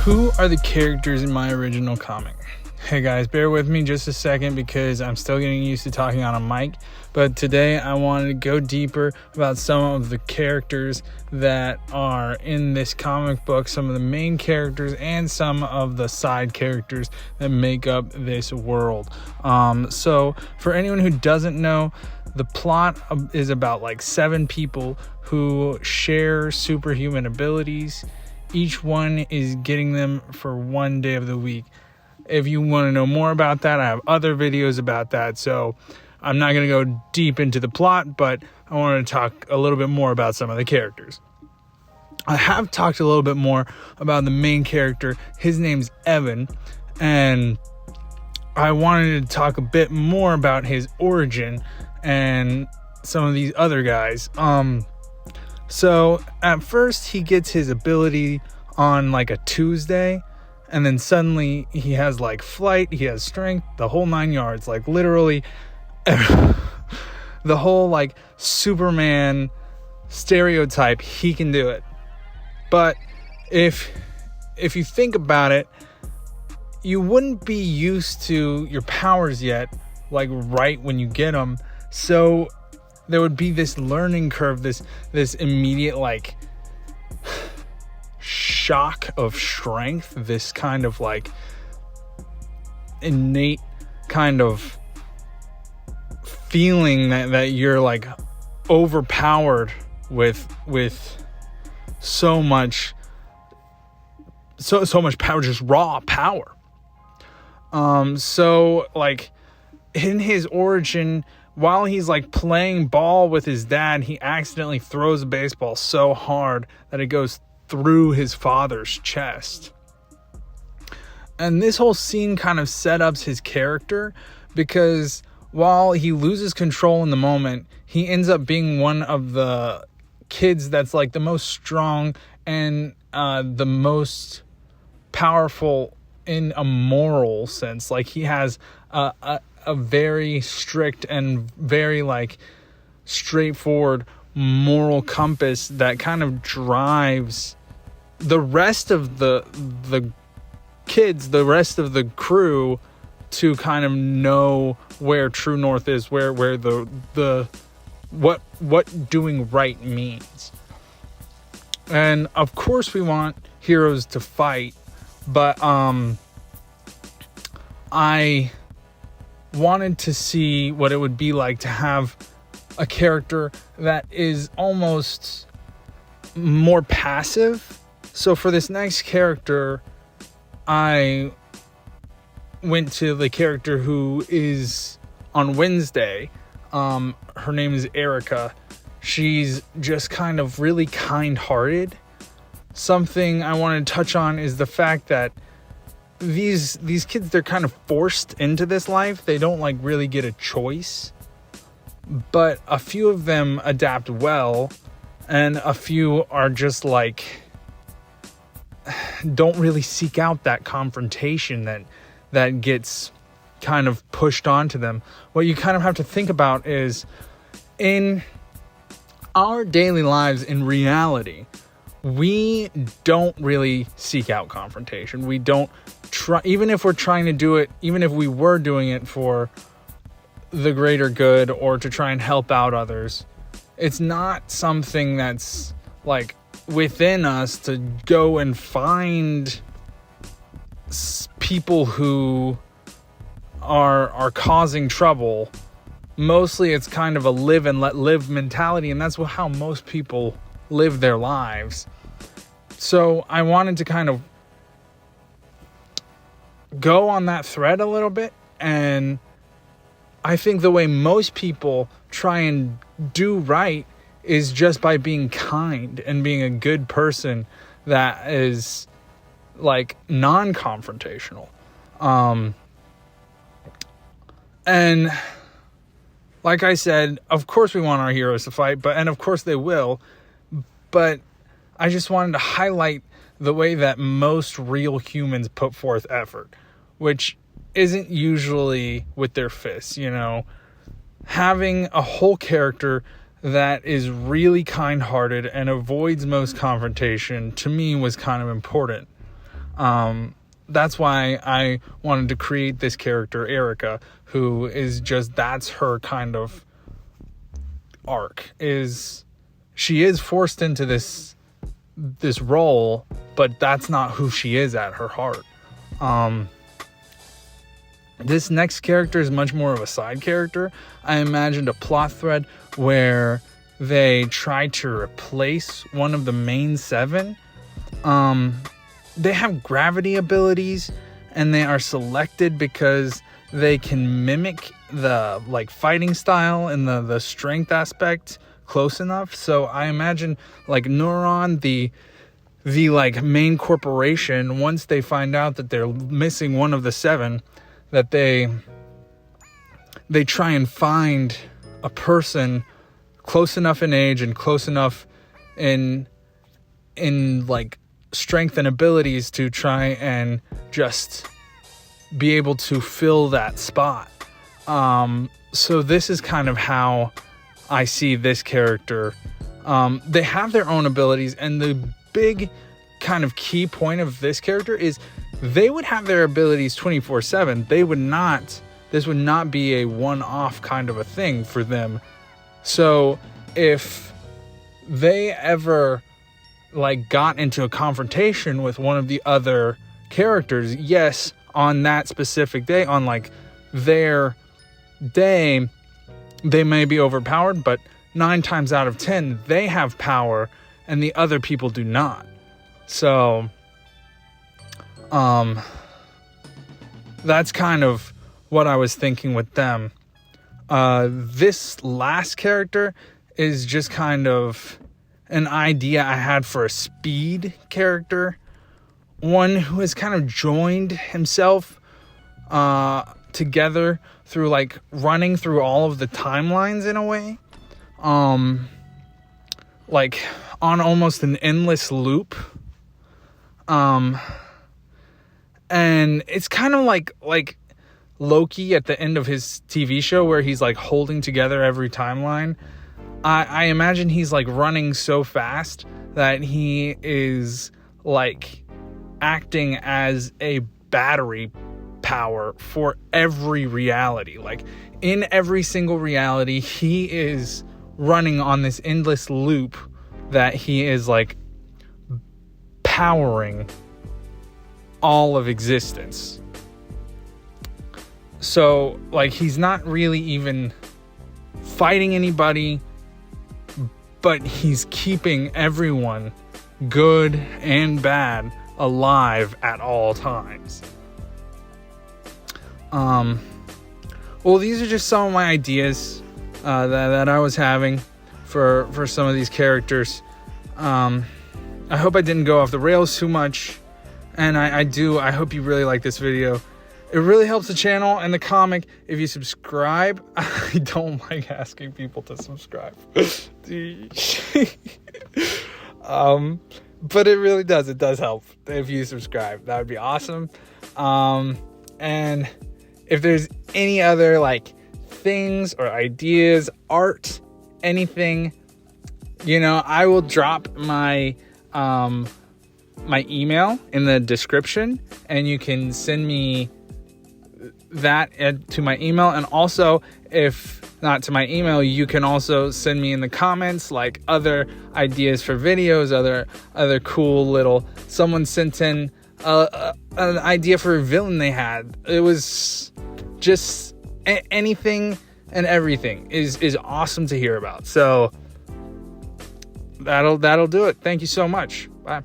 Who are the characters in my original comic? Hey guys, bear with me just a second because I'm still getting used to talking on a mic, but today I wanted to go deeper about some of the characters that are in this comic book, some of the main characters and some of the side characters that make up this world. So for anyone who doesn't know, the plot is about like 7 people who share superhuman abilities. Each one is getting them for one day of the week. If you want to know more about that, I have other videos about that. So I'm not going to go deep into the plot, but I wanted to talk a little bit more about some of the characters. I have talked a little bit more about the main character. His name's Evan, and I wanted to talk a bit more about his origin and some of these other guys. So at first he gets his ability on like a Tuesday, and then suddenly he has like flight, he has strength, the whole 9 yards, like literally the whole like Superman stereotype, he can do it. But if you think about it, you wouldn't be used to your powers yet, like right when you get them. So there would be this learning curve, this immediate like shock of strength, this kind of like innate kind of feeling that you're like overpowered with so much power, just raw power. So like in his origin, while he's like playing ball with his dad, he accidentally throws a baseball so hard that it goes through his father's chest. And this whole scene kind of set up his character, because while he loses control in the moment, he ends up being one of the kids that's like the most strong and the most powerful in a moral sense. Like he has a very strict and very like straightforward moral compass that kind of drives the rest of the kids, the rest of the crew, to kind of know where true north is, where the what doing right means. And of course we want heroes to fight, but I wanted to see what it would be like to have a character that is almost more passive. So for this next character, I went to the character who is on Wednesday. Her name is Erica. She's just kind of really kind-hearted. Something I want to touch on is the fact that these kids, they're kind of forced into this life. They don't like really get a choice. But a few of them adapt well, and a few are just like don't really seek out that confrontation that gets kind of pushed onto them. What you kind of have to think about is, in our daily lives, in reality, we don't really seek out confrontation. We don't try, even if we're trying to do it, even if we were doing it for the greater good or to try and help out others, it's not something that's like within us to go and find people who are causing trouble. Mostly it's kind of a live and let live mentality, and that's how most people live their lives. So I wanted to kind of go on that thread a little bit, and I think the way most people try and do right is just by being kind and being a good person that is like non-confrontational. And like I said, of course we want our heroes to fight, and of course they will, but I just wanted to highlight the way that most real humans put forth effort, which isn't usually with their fists. You know, having a whole character that is really kind-hearted and avoids most confrontation, to me, was kind of important. That's why I wanted to create this character, Erica, who is just, that's her kind of arc. She is forced into this role, but that's not who she is at her heart. This next character is much more of a side character. I imagined a plot thread where they try to replace one of the main 7. They have gravity abilities, and they are selected because they can mimic the fighting style and the strength aspect close enough. So I imagine Neuron, the main corporation, once they find out that they're missing one of the 7, that they try and find a person close enough in age and close enough in strength and abilities to try and just be able to fill that spot. So this is kind of how I see this character. They have their own abilities, and the big kind of key point of this character is they would have their abilities 24/7. This would not be a one-off kind of a thing for them. So if they ever got into a confrontation with one of the other characters, yes, on that specific day, on their day, they may be overpowered, but 9 times out of 10 they have power and the other people do not. So that's kind of what I was thinking with them. This last character is just kind of an idea I had for a speed character, one who has kind of joined himself together through running through all of the timelines in a way, on almost an endless loop. And it's kind of like Loki at the end of his TV show, where he's holding together every timeline. I imagine he's running so fast that he is acting as a battery power for every reality. In every single reality, he is running on this endless loop that he is powering all of existence. So he's not really even fighting anybody, but he's keeping everyone, good and bad, alive at all times. Well, these are just some of my ideas that I was having for some of these characters. I hope I didn't go off the rails too much, and I hope you really like this video. It really helps the channel and the comic if you subscribe. I don't like asking people to subscribe. But it really does. It does help if you subscribe. That would be awesome. And if there's any other things or ideas, art, anything, I will drop my my email in the description, and you can send me that to my email. And also, if not to my email, you can also send me in the comments other ideas for videos, other cool little, someone sent in an idea for a villain they had. It was just anything and everything is awesome to hear about. So that'll do it. Thank you so much. Bye.